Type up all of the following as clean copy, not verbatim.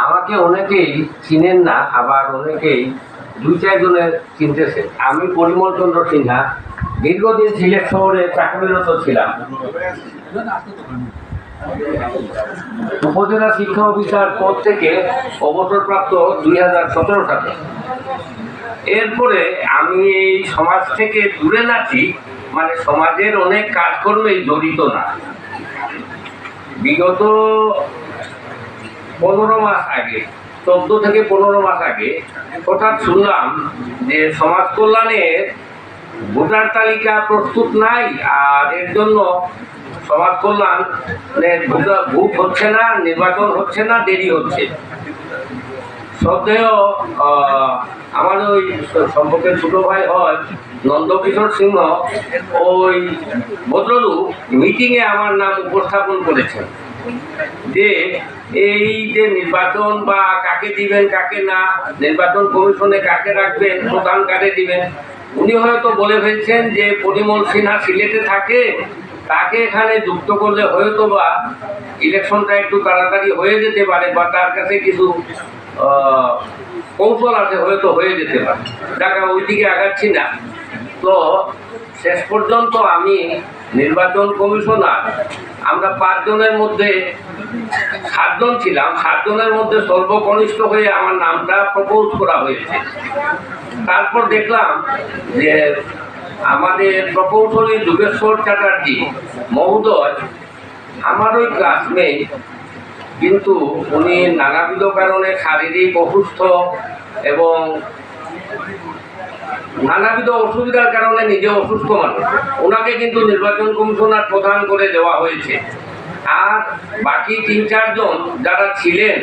আমাকে অনেকেই চিনেন না, আবার অনেকেই দুই চারজনের চিনতেছে। আমি পরিমল চন্দ্র সিনহা, দীর্ঘদিন সিলেট শহরে চাকরিরত ছিলাম। উপজেলা শিক্ষা অফিসার পদ থেকে অবসরপ্রাপ্ত 2017 সালে। এরপরে আমি এই সমাজ থেকে দূরে আছি, মানে সমাজের অনেক কাজকর্মেই জড়িত না। বিগত 15 মাস আগে, 14 থেকে 15 মাস আগে হঠাৎ শুনলাম যে সমাজ কল্যাণের ভোটার তালিকা প্রস্তুত নাই, আর এর জন্য সমাজ কল্যাণের ভোট হচ্ছে না, নির্বাচন হচ্ছে না, দেরি হচ্ছে। শ্রদ্ধেয় আমার ওই সম্পর্কে ছোট ভাই হয় নন্দকিশোর সিংহ, ওই ভদ্রলোক মিটিংয়ে আমার নাম উপস্থাপন করেছেন যে এই যে নির্বাচন বা কাকে দিবেন কাকে না, নির্বাচন কমিশনে কাকে রাখবেন, প্রধান কাকে দিবেন। উনি হয়তো বলে ফেলছেন যে পরিমল সিনহা সিলেটে থাকে, তাকে এখানে যুক্ত করলে হয়তো বা ইলেকশনটা একটু তাড়াতাড়ি হয়ে যেতে পারে, বা তার কাছে কিছু কৌশল আছে, হয়তো হয়ে যেতে পারে। যাকে ওই দিকে আগাচ্ছি না। তো শেষ পর্যন্ত আমি নির্বাচন কমিশনার, আমরা 5 জনের মধ্যে 7 জন ছিলাম, 7 জনের মধ্যে সর্বকনিষ্ঠ হয়ে আমার নামটা প্রপোজ করা হয়েছে। তারপর দেখলাম যে আমাদের প্রকৌশলী যোগেশ্বর চ্যাটার্জি মহোদয় আমার ওই ক্লাসমেট, কিন্তু উনি নানাবিধ কারণে শারীরিক অসুস্থ এবং নানাবিধ অসুবিধার কারণে নিজে অসুস্থ মানুষ, ওনাকে কিন্তু নির্বাচন কমিশনার প্রদান করে দেওয়া হয়েছে। আর বাকি 3-4 জন যারা ছিলেন,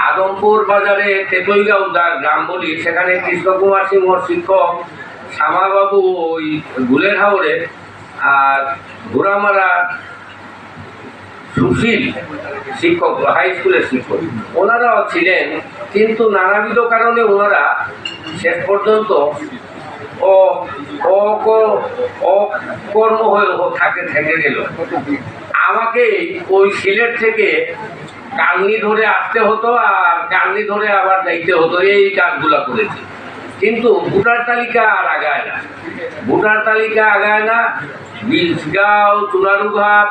আদমপুর বাজারে তেতইগাঁও গ্রাম বলি, সেখানে কৃষ্ণকুমার সিংহ শিক্ষক, শ্যামাবাবু ওই গুলের হাওড়ে, আর ঘোড়ামারা সুশীল শিক্ষক, হাই স্কুলের শিক্ষক, ওনারাও ছিলেন। কিন্তু নানাবিধ কারণে ওনারা শেষ পর্যন্ত অকর্ম হয়ে থেকে গেল। আমাকে ওই সিলেট থেকে কালনি ধরে আসতে হতো, আর কালনি ধরে আবার যাইতে হতো, এই কাজগুলো করেছি। কিন্তু ভোটার তালিকা আর আগায় না, ভোটার তালিকা আগায় না। বিলগাঁও, চুনারুঘাট,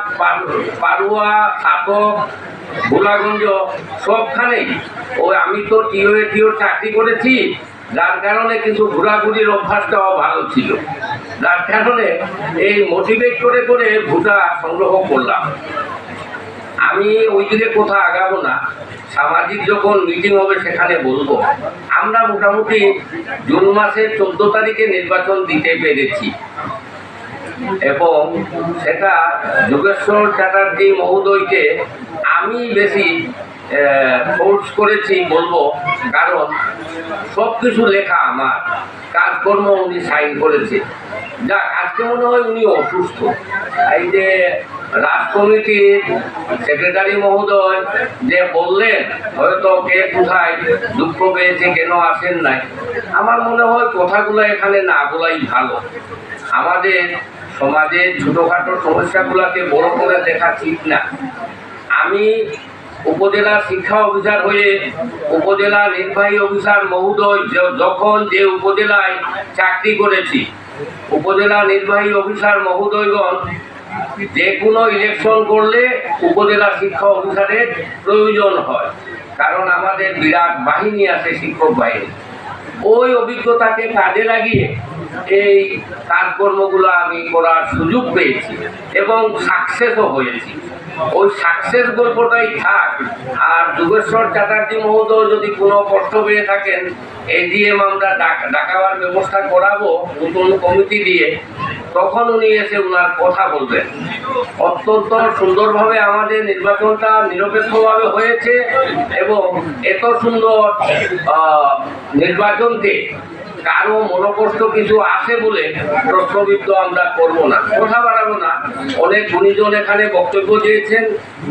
পারুয়া, সাতক, ভোলাগঞ্জ সবখানেই ওই আমি তো টিও চাকরি করেছি, যার কারণে কিছু ঘোরাঘুরির অভ্যাসটাও ভালো ছিল, যার কারণে এই মোটিভেট করে করে ভোটার সংগ্রহ করলাম। আমি ওই দিকে কোথাও আগাবো না, সামাজিক যখন মিটিং হবে সেখানে বলবো। আমরা মোটামুটি জুন মাসের 14 তারিখে নির্বাচন দিতে পেরেছি, এবং সেটা যোগেশ্বর চ্যাটার্জি মহোদয়কে আমি বেশি ফোর্স করেছি বলবো, কারণ সব কিছু লেখা আমার, কাজকর্ম উনি সাইন করেছে। যাক, আজকে মনে হয় উনি অসুস্থ। এই যে রাজ কমিটির সেক্রেটারি মহোদয় যে বললেন হয়তো কে কোথায় দুঃখ পেয়েছে, কেন আসেন নাই, আমার মনে হয় কথাগুলো এখানে না বলাই ভালো। আমাদের সমাজের ছোটোখাটো সমস্যাগুলোকে বড় করে দেখা ঠিক না। আমি উপজেলা শিক্ষা অফিসার হয়ে উপজেলা নির্বাহী অফিসার মহোদয় যখন যে উপজেলায় চাকরি করেছি, উপজেলা নির্বাহী অফিসার মহোদয়গণ যে কোনো ইলেকশন করলে উপজেলা শিক্ষা অফিসারের প্রয়োজন হয়, কারণ আমাদের বিরাট বাহিনী আছে, শিক্ষক বাহিনী। ওই অভিজ্ঞতাকে কাজে লাগিয়ে এই কাজকর্মগুলো আমি করার সুযোগ পেয়েছি এবং সাকসেসও হয়েছি। ওই সাকসেস গল্পটাই থাক। আর যোগেশ্বর চ্যাটার্জি মহোদয় যদি কোনো কষ্ট পেয়ে থাকেন, এডিএম আমরা ডাকাবার ব্যবস্থা করাবো নতুন কমিটি দিয়ে, তখন উনি এসে ওনার কথা বলবেন। অত্যন্ত সুন্দরভাবে আমাদের নির্বাচনটা নিরপেক্ষভাবে হয়েছে, এবং এত সুন্দর নির্বাচনকে কারো মনোকষ্ট কিছু আসে বলে প্রশ্নবিদ্ধ আমরা করব না, কথা বাড়াবো না। অনেক গুণীজন এখানে বক্তব্য দিয়েছেন,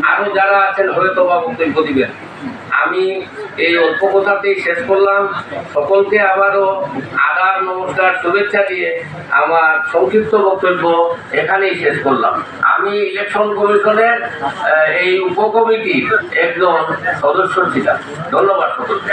আরো যারা আছেন হয়তো বা বক্তব্য দিবেন। আমি এই অল্প কথাতেই শেষ করলাম। সকলকে আবারও আদাব, নমস্কার, শুভেচ্ছা দিয়ে আমার সংক্ষিপ্ত বক্তব্য এখানেই শেষ করলাম। আমি ইলেকশন কমিশনের এই উপকমিটির একজন সদস্য ছিলাম। ধন্যবাদ সকলকে।